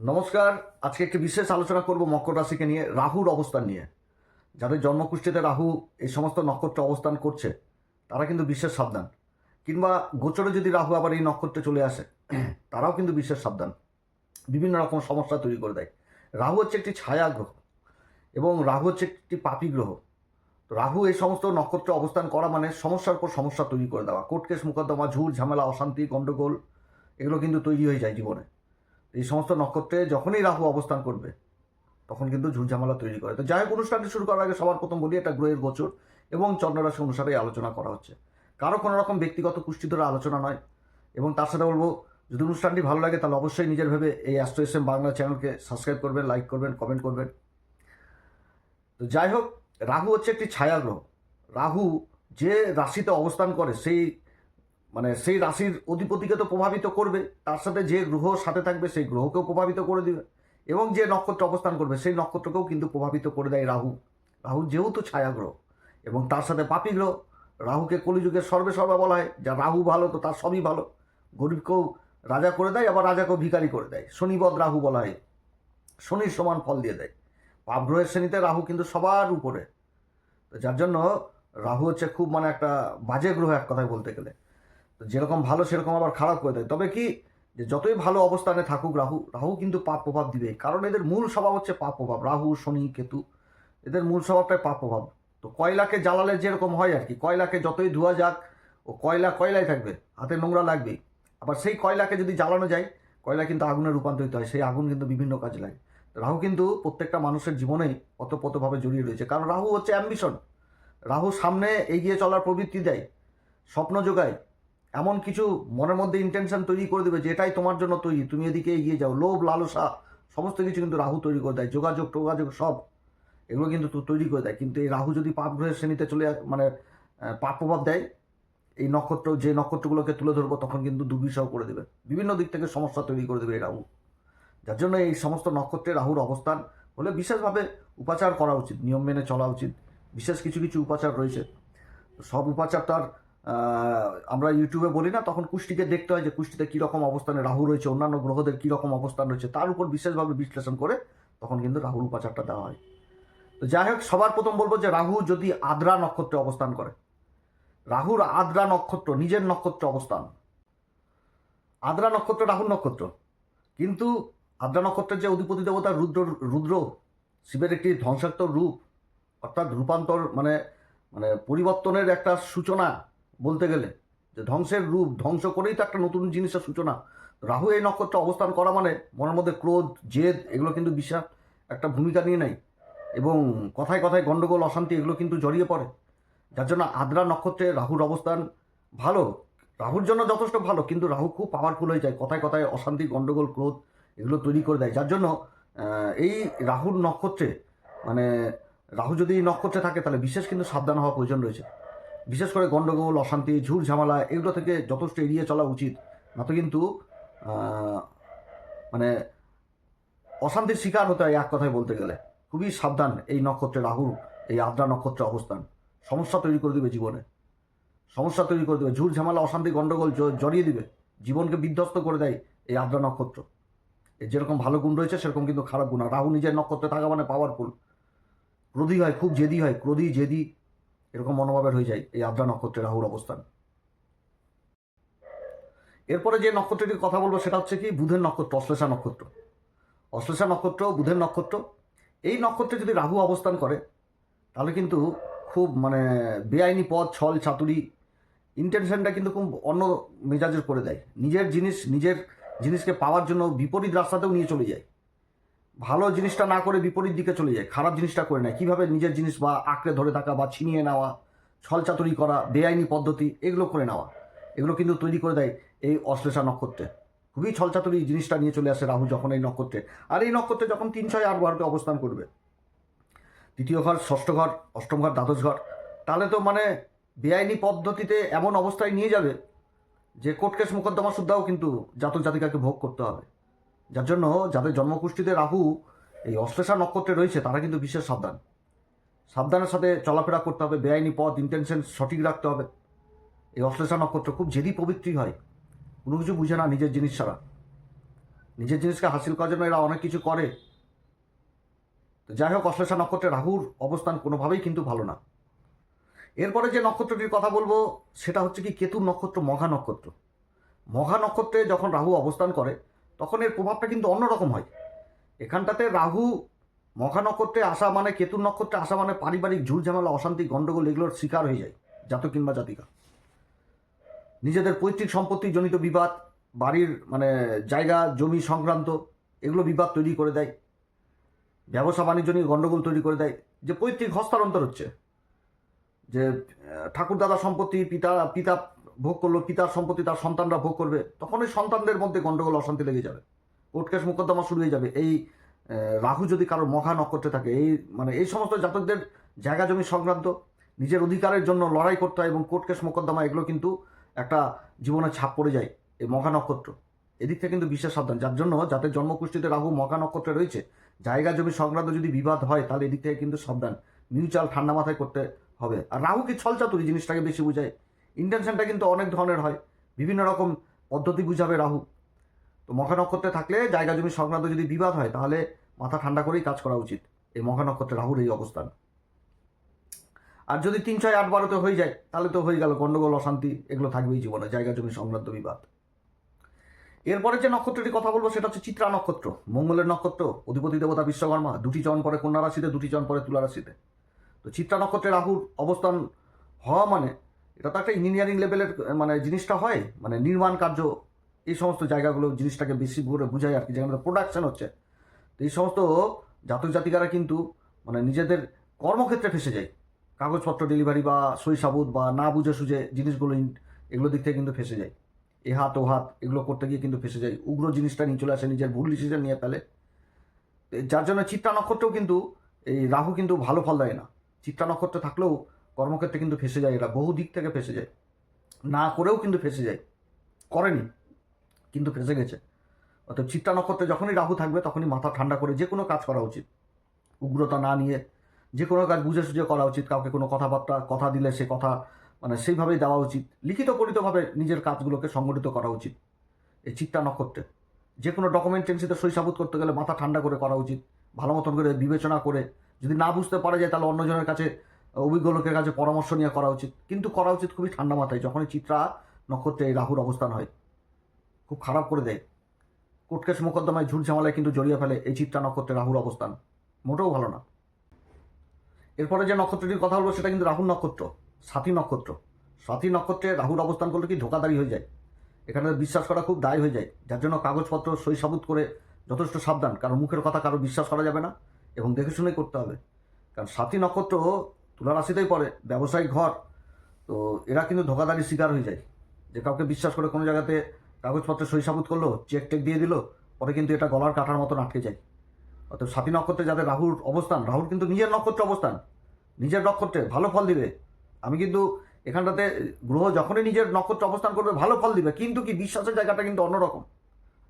নমস্কার। আজকে একটি বিশেষ আলোচনা করব মকর রাশিকে নিয়ে, রাহুর অবস্থান নিয়ে। যাদের জন্মকুষ্ঠিতে রাহু এই সমস্ত নক্ষত্রে অবস্থান করছে তারা কিন্তু বিশেষ সাবধান, কিংবা গোচরে যদি রাহু আবার এই নক্ষত্রে চলে আসে তারাও কিন্তু বিশেষ সাবধান। বিভিন্ন রকম সমস্যা তৈরি করে দেয়। রাহু হচ্ছে একটি ছায়া গ্রহ এবং রাহু হচ্ছে একটি পাপী গ্রহ। তো রাহু এই সমস্ত নক্ষত্রে অবস্থান করা মানে সমস্যার পর সমস্যা তৈরি করে দেওয়া, কোর্ট কেস মোকদ্দমা, ঝুট ঝামেলা, অশান্তি, গণ্ডগোল এগুলো কিন্তু তৈরি হয়ে যায় জীবনে। এই সমস্ত নক্ষত্রে যখনই রাহু অবস্থান করবে তখন কিন্তু ঝুটঝামেলা তৈরি করে। তো যাই হোক, অনুষ্ঠানটি শুরু করার আগে সবার প্রথম বলি, এটা গ্রহের গোচর এবং চন্দ্ররাশি অনুসারে আলোচনা করা হচ্ছে। কারো কোনো রকম ব্যক্তিগত কুষ্টি ধরে আলোচনা নয়। এবং তার সাথে বলবো, যদি অনুষ্ঠানটি ভালো লাগে তাহলে অবশ্যই নিজের ভেবে এই অ্যাস্ট্রো এসএম বাংলা চ্যানেলকে সাবস্ক্রাইব করবেন, লাইক করবেন, কমেন্ট করবেন। তো যাই হোক, রাহু হচ্ছে একটি ছায়া গ্রহ। রাহু যে রাশিতে অবস্থান করে সেই রাশির অধিপতিকে তো প্রভাবিত করবে, তার সাথে যে গ্রহ সাথে থাকবে সেই গ্রহকেও প্রভাবিত করে দিবে, এবং যে নক্ষত্র অবস্থান করবে সেই নক্ষত্রকেও কিন্তু প্রভাবিত করে দেয় রাহু। রাহু যেহেতু ছায়া গ্রহ এবং তার সাথে পাপী গ্রহ, রাহুকে কলিযুগের সর্বে বলা হয়। যা রাহু ভালো তো তার সবই ভালো। গরিবকেও রাজা করে দেয়, আবার রাজাকেও ভিখারি করে দেয়। শনিবদ রাহু বলা হয়, শনির সমান ফল দিয়ে দেয়। পাপ গ্রহের শ্রেণীতে রাহু কিন্তু সবার উপরে। তো যার জন্য রাহু হচ্ছে খুব একটা বাজে গ্রহ এক কথায় বলতে গেলে। তো যেরকম ভালো সেরকম আবার খারাপ করে দেয়। তবে কি, যে যতই ভালো অবস্থানে থাকুক রাহু, রাহু কিন্তু পাপ প্রভাব দিবে, কারণ এদের মূল স্বভাব হচ্ছে পাপ প্রভাব। রাহু, শনি, কেতু, এদের মূল স্বভাবটাই পাপ প্রভাব। তো কয়লাকে জ্বালালে যেরকম হয় আর কি, কয়লাকে যতই ধোয়া যাক ও কয়লাই থাকবে, হাতে নোংরা লাগবেই। আবার সেই কয়লাকে যদি জ্বালানো যায়, কয়লা কিন্তু আগুনে রূপান্তরিত হয়, সেই আগুন কিন্তু বিভিন্ন কাজে লাগে। তো রাহু কিন্তু প্রত্যেকটা মানুষের জীবনেই ওতপ্রোতভাবে জড়িয়ে রয়েছে, কারণ রাহু হচ্ছে অ্যাম্বিশন। রাহু সামনে এগিয়ে চলার প্রবৃত্তি দেয়, স্বপ্ন যোগায়, এমন কিছু মনের মধ্যে ইন্টেনশন তৈরি করে দেবে যে এটাই তোমার জন্য তৈরি, তুমি এদিকে এগিয়ে যাও। লোভ, লালসা সমস্ত কিছু কিন্তু রাহু তৈরি করে দেয়। যোগাযোগ টোগাযোগ সব এগুলো কিন্তু তৈরি করে দেয়। কিন্তু এই রাহু যদি পাপ গ্রহের শ্রেণীতে পাপ প্রভাব দেয়, এই যে নক্ষত্রগুলোকে তুলে ধরবো তখন কিন্তু দুর্বিষহ করে দেবে, বিভিন্ন দিক থেকে সমস্যা তৈরি করে দেবে এই রাহু। যার জন্য এই সমস্ত নক্ষত্রে রাহুর অবস্থান হলে বিশেষভাবে উপাচার করা উচিত, নিয়ম মেনে চলা উচিত। বিশেষ কিছু কিছু উপাচার রয়েছে। সব উপাচার তো আর আমরা ইউটিউবে বলি না, তখন কুষ্টিকে দেখতে হয় যে কুষ্টিতে কীরকম অবস্থানে রাহু রয়েছে, অন্যান্য গ্রহদের কীরকম অবস্থান রয়েছে, তার উপর বিশেষভাবে বিশ্লেষণ করে তখন কিন্তু রাহুর উপাচারটা দেওয়া হয়। তো যাই হোক, সবার প্রথম বলবো যে রাহু যদি আদ্রা নক্ষত্রে অবস্থান করে, রাহুর আদ্রা নক্ষত্র নিজের নক্ষত্রে অবস্থান, আদ্রা নক্ষত্র রাহুর নক্ষত্র, কিন্তু আদ্রা নক্ষত্রের যে অধিপতি দেবতা রুদ্র শিবের একটি ধ্বংসাত্মক রূপ, অর্থাৎ রূপান্তর পরিবর্তনের একটা সূচনা বলতে গেলে, যে ধ্বংসের রূপ ধ্বংস করেই তো একটা নতুন জিনিসের সূচনা। রাহু এই নক্ষত্রে অবস্থান করা মানে মনের মধ্যে ক্রোধ, জেদ এগুলো কিন্তু বিশাল একটা ভূমিকা নিয়ে নেয়, এবং কথায় কথায় গণ্ডগোল, অশান্তি এগুলো কিন্তু জড়িয়ে পড়ে। যার জন্য আদ্রা নক্ষত্রে রাহুর অবস্থান ভালো, রাহুর জন্য যথেষ্ট ভালো, কিন্তু রাহু খুব পাওয়ারফুল হয়ে যায়, কথায় কথায় অশান্তি, গণ্ডগোল, ক্রোধ এগুলো তৈরি করে দেয়। যার জন্য এই রাহুর নক্ষত্রে মানে রাহু যদি এই নক্ষত্রে থাকে তাহলে বিশেষ কিন্তু সাবধান হওয়া প্রয়োজন রয়েছে। বিশেষ করে গণ্ডগোল, অশান্তি, ঝুট ঝামেলা এগুলো থেকে যথেষ্ট এড়িয়ে চলা উচিত। না তো কিন্তু মানে অশান্তির শিকার হতে হয় এক কথায় বলতে গেলে। খুবই সাবধান এই নক্ষত্রে রাহুর এই আদ্রা নক্ষত্রে অবস্থান। সমস্যা তৈরি করে দেবে জীবনে, সমস্যা তৈরি করে দেবে, ঝুট ঝামেলা, অশান্তি, গণ্ডগোল জড়িয়ে দিবে, জীবনকে বিধ্বস্ত করে দেয় এই আদ্রা নক্ষত্র। এর যেরকম ভালো গুণ রয়েছে সেরকম কিন্তু খারাপ গুণ। আর রাহু নিজের নক্ষত্রে থাকা মানে পাওয়ারফুল, ক্রোধী হয়, খুব জেদি হয়, ক্রোধী জেদি এরকম মনোভাবের হয়ে যায় এই আদ্রা নক্ষত্রে রাহুর অবস্থান। এরপরে যে নক্ষত্রটির কথা বলবো সেটা হচ্ছে কি বুধের নক্ষত্র, অশ্লেষা নক্ষত্র। অশ্লেষা নক্ষত্র বুধের নক্ষত্র। এই নক্ষত্রে যদি রাহু অবস্থান করে তাহলে কিন্তু খুব বেআইনি পথ, ছল চাতুরি, ইন্টেনশনটা কিন্তু খুব অন্য মেজাজের করে দেয়। নিজের জিনিসকে পাওয়ার জন্য বিপরীত রাস্তাতেও নিয়ে চলে যায়। ভালো জিনিসটা না করে বিপরীত দিকে চলে যায়, খারাপ জিনিসটা করে নেয়। কীভাবে নিজের জিনিস বা আঁকড়ে ধরে থাকা বা ছিনিয়ে নেওয়া, ছলচাতুরি করা, বেআইনি পদ্ধতি এগুলো করে নেওয়া, এগুলো কিন্তু তৈরি করে দেয় এই অশ্লেষা নক্ষত্রে। খুবই ছলচাতুরি জিনিসটা নিয়ে চলে আসে রাহু যখন এই নক্ষত্রে। আর এই নক্ষত্রে যখন 3, 6, 8 ঘরকে অবস্থান করবে, তৃতীয় ঘর, ষষ্ঠ ঘর, অষ্টম ঘর, দ্বাদশ ঘর, তাহলে তো বেআইনি পদ্ধতিতে এমন অবস্থায় নিয়ে যাবে যে কোর্ট কেস মোকদ্দমা সুদ্ধাও কিন্তু জাতক জাতিকাকে ভোগ করতে হবে। যার জন্য যাদের জন্মকুষ্ঠিতে রাহু এই অশ্লেষা নক্ষত্রে রয়েছে তারা কিন্তু বিশেষ সাবধানের সাথে চলাফেরা করতে হবে। বেআইনি পথ, ইন্টেনশন সঠিক রাখতে হবে। এই অশ্লেষা নক্ষত্র খুব জেদি প্রবৃত্তি হয়, কোনো কিছু বুঝে না নিজের জিনিস ছাড়া। নিজের জিনিসকে হাসিল করার জন্য এরা অনেক কিছু করে। তো যাই হোক, অশ্লেষা নক্ষত্রে রাহুর অবস্থান কোনোভাবেই কিন্তু ভালো না। এরপরে যে নক্ষত্রটির কথা বলবো সেটা হচ্ছে কি কেতুর নক্ষত্র মঘা নক্ষত্র। মঘা নক্ষত্রে যখন রাহু অবস্থান করে তখন এর প্রভাবটা কিন্তু অন্যরকম হয়। এখানটাতে রাহু মঘা নক্ষত্রে আসা মানে, কেতুর নক্ষত্রে আসা মানে পারিবারিক ঝুটঝামেলা, অশান্তি, গণ্ডগোল এগুলোর শিকার হয়ে যায় জাতক কিংবা জাতিকা। নিজেদের পৈতৃক সম্পত্তি জনিত বিবাদ, বাড়ির মানে জায়গা জমি সংক্রান্ত এগুলো বিবাদ তৈরি করে দেয়। ব্যবসা বাণিজ্য নিয়ে গণ্ডগোল তৈরি করে দেয়। যে পৈতৃক হস্তান্তর হচ্ছে, যে ঠাকুরদাদা সম্পত্তি পিতা পিতা ভোগ করলো, পিতার সম্পত্তি তার সন্তানরা ভোগ করবে, তখন ওই সন্তানদের মধ্যে গণ্ডগোল অশান্তি লেগে যাবে, কোর্ট কেস মোকদ্দমা শুরু হয়ে যাবে। এই রাহু যদি কারোর মঘা নক্ষত্রে থাকে, এই মানে এই সমস্ত জাতকদের জায়গা জমি সংক্রান্ত নিজের অধিকারের জন্য লড়াই করতে হয় এবং কোর্ট কেস মোকদ্দমা এগুলো কিন্তু একটা জীবনে ছাপ পড়ে যায় এই মঘা নক্ষত্র। এদিক থেকে কিন্তু বিশেষ সাবধান। যার জন্য যাদের জন্মকুষ্ঠিতে রাহু মঘা নক্ষত্রে রয়েছে, জায়গা জমি সংক্রান্ত যদি বিবাদ হয় তাহলে এদিক থেকে কিন্তু সাবধান, মিউচুয়াল ঠান্ডা মাথায় করতে হবে। আর রাহু কি ছলচাতুরি জিনিসটাকে বেশি বোঝায়, ইন্টেনশনটা কিন্তু অনেক ধরনের হয়, বিভিন্ন রকম পদ্ধতি বুঝাবে রাহু। তো মঘা নক্ষত্রে থাকলে জায়গা জমি সংক্রান্ত যদি বিবাদ হয় তাহলে মাথা ঠান্ডা করেই কাজ করা উচিত, এই মঘা নক্ষত্রে রাহুর এই অবস্থান। আর যদি 3, 6, 8, 12-তে হয়ে যায় তাহলে তো হয়ে গেল, গণ্ডগোল অশান্তি এগুলো থাকবেই জীবনে, জায়গা জমি সংক্রান্ত বিবাদ। এরপরে যে নক্ষত্রটি কথা বলবো সেটা হচ্ছে চিত্রা নক্ষত্র, মঙ্গলের নক্ষত্র, অধিপতি দেবতা বিশ্বকর্মা, 2টি চরণ পরে কন্যা রাশিতে, 2টি চরণ পরে তুলা রাশিতে। তো চিত্রা নক্ষত্রে রাহুর অবস্থান হওয়া মানে এটা তো একটা ইঞ্জিনিয়ারিং লেভেলের মানে জিনিসটা হয়, মানে নির্মাণ কার্য এই সমস্ত জায়গাগুলো জিনিসটাকে বেশি করে বোঝায় আর কি, যেখানে প্রোডাকশন হচ্ছে। তো এই সমস্ত জাতক জাতিকারা কিন্তু মানে নিজেদের কর্মক্ষেত্রে ফেসে যায়, কাগজপত্র ডেলিভারি বা সই সাবুত বা না বুঝে সুঝে জিনিসগুলো এগুলো দিক থেকে কিন্তু ফেসে যায়, এ হাত ও হাত এগুলো করতে গিয়ে কিন্তু ফেসে যায়, উগ্র জিনিসটা নিয়ে চলে আসে, নিজের ভুল ডিসিশন নিয়ে ফেলে। যার জন্য চিত্রা নক্ষত্রেও কিন্তু এই রাহু কিন্তু ভালো ফল দেয় না। চিত্রা নক্ষত্রে থাকলেও কর্মক্ষেত্রে কিন্তু ফেসে যায়, এরা বহু দিক থেকে ফেসে যায়, না করেও কিন্তু ফেসে যায়, করেনি কিন্তু ফেসে গেছে। অর্থাৎ চিত্রা নক্ষত্রে যখনই রাহু থাকবে তখনই মাথা ঠান্ডা করে যে কোনো কাজ করা উচিত, উগ্রতা না নিয়ে যে কোনো কাজ বুঝে সুঝে করা উচিত। কাউকে কোনো কথাবার্তা কথা দিলে সে কথা মানে সেইভাবেই দেওয়া উচিত, লিখিত পরিতভাবে নিজের কাজগুলোকে সংগঠিত করা উচিত। এই চিত্রা নক্ষত্রে যে কোনো ডকুমেন্টেন্সিতে সই সাবুত করতে গেলে মাথা ঠান্ডা করে করা উচিত, ভালো মতন করে বিবেচনা করে, যদি না বুঝতে পারা যায় তাহলে অন্যজনের কাছে, অভিজ্ঞ লোকের কাছে পরামর্শ নিয়ে করা উচিত, কিন্তু করা উচিত খুবই ঠান্ডা মাথায়। যখনই চিত্রা নক্ষত্রে এই রাহুর অবস্থান হয় খুব খারাপ করে দেয়, কোর্ট কেস মোকদ্দমায় ঝুট ঝামেলায় কিন্তু জড়িয়ে ফেলে এই চিত্রা নক্ষত্রে রাহুর অবস্থান, মোটেও ভালো না। এরপরে যে নক্ষত্রটির কথা বলবো সেটা কিন্তু রাহুর নক্ষত্র, সাথী নক্ষত্র। সাথী নক্ষত্রে রাহুর অবস্থান করলে কি ধোকাদারি হয়ে যায়, এখানে বিশ্বাস করা খুব দায় হয়ে যায়। যার জন্য কাগজপত্র সই সাবুত করে যথেষ্ট সাবধান, কারণ মুখের কথা কারো বিশ্বাস করা যাবে না এবং দেখে শুনেই করতে হবে। কারণ সাথী নক্ষত্র তুলা রাশিতেই পড়ে, ব্যবসায়িক ঘর, তো এরা কিন্তু ধোকাদারির শিকার হয়ে যায়। যে কাউকে বিশ্বাস করে কোনো জায়গাতে কাগজপত্রে সই সাবুত করলো, চেক টেক দিয়ে দিল, পরে কিন্তু এটা গলার কাটার মতন আটকে যায়। অর্থাৎ সাথী নক্ষত্রে যাদের রাহুর অবস্থান, রাহুর কিন্তু নিজের নক্ষত্রে অবস্থান, নিজের নক্ষত্রে ভালো ফল দিবে। আমি কিন্তু এখানটাতে গ্রহ যখনই নিজের নক্ষত্রে অবস্থান করবে ভালো ফল দিবে, কিন্তু কি বিশ্বাসের জায়গাটা কিন্তু অন্যরকম।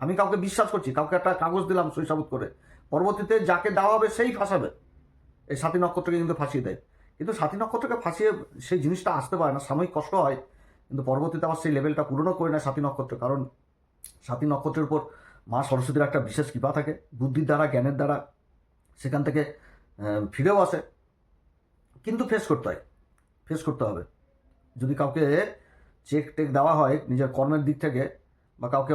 আমি কাউকে বিশ্বাস করছি, কাউকে একটা কাগজ দিলাম সই সাবুত করে, পরবর্তীতে যাকে দেওয়া হবে সেই ফাঁসাবে। এই সাথী নক্ষত্রকে কিন্তু ফাঁসিয়ে দেয়, কিন্তু সাথী নক্ষত্রকে ফাঁসিয়ে সেই জিনিসটা আসতে পারে না, সাময়িক কষ্ট হয়, কিন্তু পরবর্তীতে আবার সেই লেভেলটা পূরণও করে নেয় সাথী নক্ষত্র। কারণ সাথী নক্ষত্রের উপর মা সরস্বতীর একটা বিশেষ কৃপা থাকে, বুদ্ধির দ্বারা জ্ঞানের দ্বারা সেখান থেকে ফিরেও আসে, কিন্তু ফেস করতে হবে। যদি কাউকে চেক টেক দেওয়া হয় নিজের কর্মের দিক থেকে, বা কাউকে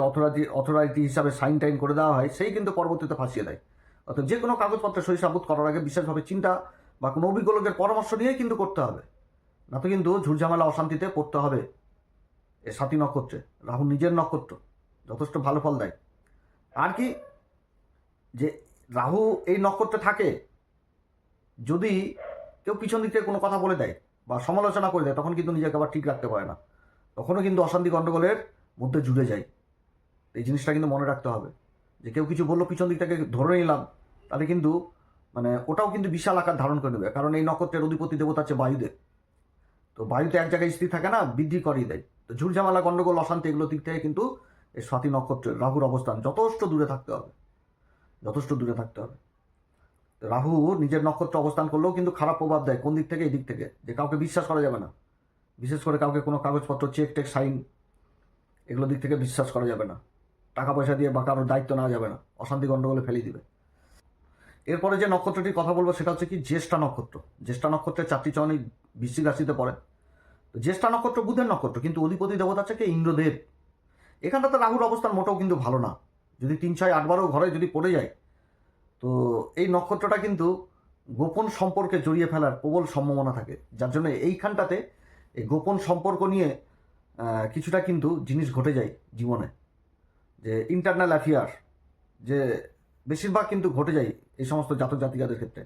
অথরাইটি হিসাবে সাইন টাইন করে দেওয়া হয়, সেই কিন্তু পরবর্তীতে ফাঁসিয়ে দেয়। অর্থাৎ যে কোনো কাগজপত্রে সই সাবুত করার আগে বিশেষভাবে চিন্তা বা কোনো অভিজ্ঞ লোকের পরামর্শ নিয়েই কিন্তু করতে হবে, না তো কিন্তু ঝুটঝামেলা অশান্তিতে পড়তে হবে। এ সাথী নক্ষত্রে রাহু নিজের নক্ষত্র, যথেষ্ট ভালো ফল দেয়। আর কি যে রাহু এই নক্ষত্রে থাকে, যদি কেউ পিছন দিক থেকে কোনো কথা বলে দেয় বা সমালোচনা করে দেয় তখন কিন্তু নিজেকে আবার ঠিক রাখতে পারে না, তখনও কিন্তু অশান্তি গণ্ডগোলের মধ্যে জুড়ে যায়। এই জিনিসটা কিন্তু মনে রাখতে হবে, যে কেউ কিছু বললো পিছন দিক থেকে ধরে নিলাম, তাহলে কিন্তু মানে ওটাও কিন্তু বিশাল আকার ধারণ করে নেবে। কারণ এই নক্ষত্রের অধিপতি দেবতা হচ্ছে বায়ুদেব, তো বায়ুতে এক জায়গায় স্থির থাকে না, বৃদ্ধি করিয়ে দেয়। তো ঝুটঝামেলা গণ্ডগোল অশান্তি এগুলো দিক থেকে কিন্তু এই স্বাতী নক্ষত্রের রাহুর অবস্থান যথেষ্ট দূরে থাকতে হবে, যথেষ্ট দূরে থাকতে হবে। রাহু নিজের নক্ষত্র অবস্থান করলেও কিন্তু খারাপ প্রভাব দেয়, কোন দিক থেকে, এই দিক থেকে, যে কাউকে বিশ্বাস করা যাবে না, বিশেষ করে কাউকে কোনো কাগজপত্র চেক টেক সাইন এগুলো দিক থেকে বিশ্বাস করা যাবে না। টাকা পয়সা দিয়ে বা কারোর দায়িত্ব নেওয়া যাবে না, অশান্তি গণ্ডগোলে ফেলে দিবে। এরপরে যে নক্ষত্রটির কথা বলবো সেটা হচ্ছে কি জ্যেষ্ঠা নক্ষত্র। জ্যেষ্ঠা নক্ষত্রের 4টি চরণই বৃশ্চিক রাশিতে পড়ে। তো জ্যেষ্ঠা নক্ষত্র বুধের নক্ষত্র, কিন্তু অধিপতি দেবতা হচ্ছে কি ইন্দ্রদেব। এখানটাতে রাহুর অবস্থান মোটেও কিন্তু ভালো না। যদি 3, 6, 8 বারও ঘরে যদি পড়ে যায়, তো এই নক্ষত্রটা কিন্তু গোপন সম্পর্কে জড়িয়ে ফেলার প্রবল সম্ভাবনা থাকে। যার জন্য এইখানটাতে এই গোপন সম্পর্ক নিয়ে কিছুটা কিন্তু জিনিস ঘটে যায় জীবনে, যে ইন্টারনাল অ্যাফেয়ার, যে বেশিরভাগ কিন্তু ঘটে যায় এই সমস্ত জাতক জাতিকাদের ক্ষেত্রে,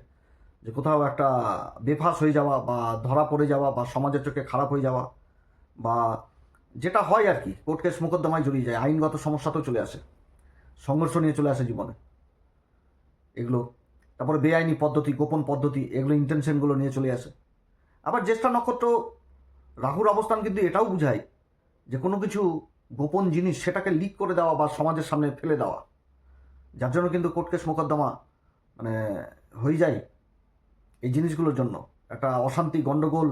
যে কোথাও একটা বেফাস হয়ে যাওয়া বা ধরা পড়ে যাওয়া বা সমাজের চোখে খারাপ হয়ে যাওয়া, বা যেটা হয় আর কি কোর্ট কেস মোকদ্দমায় জড়িয়ে যায়, আইনগত সমস্যাতেও চলে আসে, সংঘর্ষ নিয়ে চলে আসে জীবনে এগুলো। তারপরে বেআইনি পদ্ধতি, গোপন পদ্ধতি, এগুলো ইন্টেনশনগুলো নিয়ে চলে আসে। আবার জ্যেষ্ঠা নক্ষত্র রাহুর অবস্থান কিন্তু এটাও বুঝায় যে কোনো কিছু গোপন জিনিস সেটাকে লিক করে দেওয়া বা সমাজের সামনে ফেলে দেওয়া, যার জন্য কিন্তু কোর্ট কেস মোকদ্দমা মানে হয়ে যায়। এই জিনিসগুলোর জন্য একটা অশান্তি গণ্ডগোল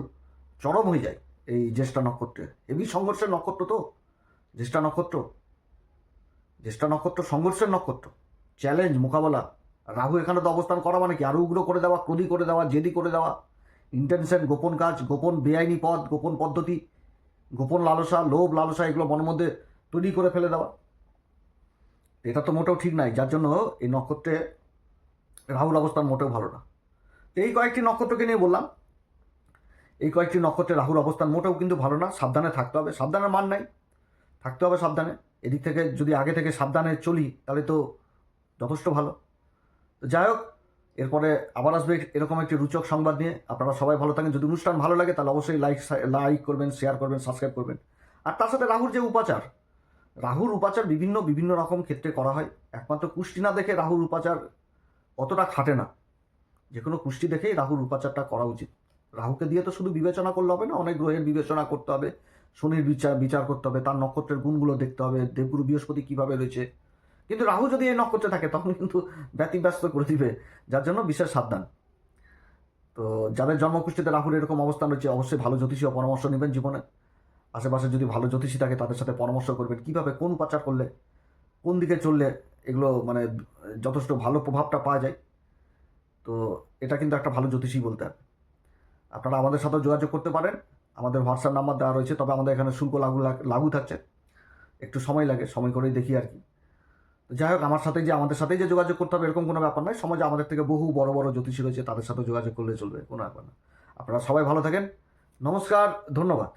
চরম হয়ে যায় এই জ্যেষ্ঠা নক্ষত্রে। হেভি সংঘর্ষের নক্ষত্র তো জ্যেষ্ঠা নক্ষত্র। জ্যেষ্ঠা নক্ষত্র সংঘর্ষের নক্ষত্র, চ্যালেঞ্জ মোকাবেলা। রাহু এখানে তো অবস্থান করা মানে কি আরও উগ্র করে দেওয়া, ক্রোধী করে দেওয়া, জেদি করে দেওয়া, ইন্টেনশন, গোপন কাজ, গোপন বেআইনি পথ, গোপন পদ্ধতি, গোপন লালসা, লোভ লালসা, এগুলো মনের মধ্যে তৈরি করে ফেলে দেওয়া। এটা তো মোটেও ঠিক নাই, যার জন্য এই নক্ষত্রে রাহুর অবস্থান মোটেও ভালো না। এই কয়েকটি নক্ষত্রকে নিয়ে বললাম, এই কয়েকটি নক্ষত্রে রাহুর অবস্থান মোটেও কিন্তু ভালো না। সাবধানে থাকতে হবে, সাবধানের মান নাই, থাকতে হবে সাবধানে। এদিক থেকে যদি আগে থেকে সাবধানে চলি তাহলে তো যথেষ্ট ভালো। তো যাই হোক, এরপরে আবার আসবে এরকম একটি রুচক সংবাদ নিয়ে। আপনারা সবাই ভালো থাকেন। যদি অনুষ্ঠান ভালো লাগে তাহলে অবশ্যই লাইক করবেন, শেয়ার করবেন, সাবস্ক্রাইব করবেন। আর তার সাথে রাহুর যে উপাচার, রাহুর উপাচার বিভিন্ন রকম ক্ষেত্রে করা হয়। একমাত্র কুষ্টি না দেখে রাহুর উপাচার অতটা খাটে না। যে কোনো কুষ্টি দেখেই রাহুর উপাচারটা করা উচিত। রাহুকে দিয়ে তো শুধু বিবেচনা করলে হবে না, অনেক গ্রহের বিবেচনা করতে হবে, শনির বিচার করতে হবে, তার নক্ষত্রের গুণগুলো দেখতে হবে, দেবগুরু বৃহস্পতি কীভাবে রয়েছে। কিন্তু রাহু যদি এই নক্ষত্রে থাকে তখন কিন্তু ব্যতিব্যস্ত করে দিবে, যার জন্য বিশেষ সাবধান। তো যাদের জন্মকুষ্ঠিতে রাহুর এরকম অবস্থান রয়েছে অবশ্যই ভালো জ্যোতিষী ও পরামর্শ নেবেন জীবনে। আশেপাশে যদি ভালো জ্যোতিষী থাকে তাদের সাথে পরামর্শ করবেন, কীভাবে কোন উপাচার করলে, কোন দিকে চললে এগুলো মানে যথেষ্ট ভালো প্রভাবটা পাওয়া যায়। তো এটা কিন্তু একটা ভালো জ্যোতিষী বলতে হবে। আপনারা আমাদের সাথেও যোগাযোগ করতে পারেন, আমাদের হোয়াটসঅ্যাপ নাম্বার দেওয়া রয়েছে, তবে আমাদের এখানে শুল্ক লাগু থাকছে, একটু সময় লাগে, সময় করেই দেখি আর কি। তো যাই হোক, আমাদের সাথেই যে যোগাযোগ করতে হবে এরকম কোনো ব্যাপার নয়। সমাজে আমাদের থেকে বহু বড় বড় জ্যোতিষী রয়েছে, তাদের সাথে যোগাযোগ করলে চলবে, কোনো ব্যাপার না। আপনারা সবাই ভালো থাকেন। নমস্কার, ধন্যবাদ।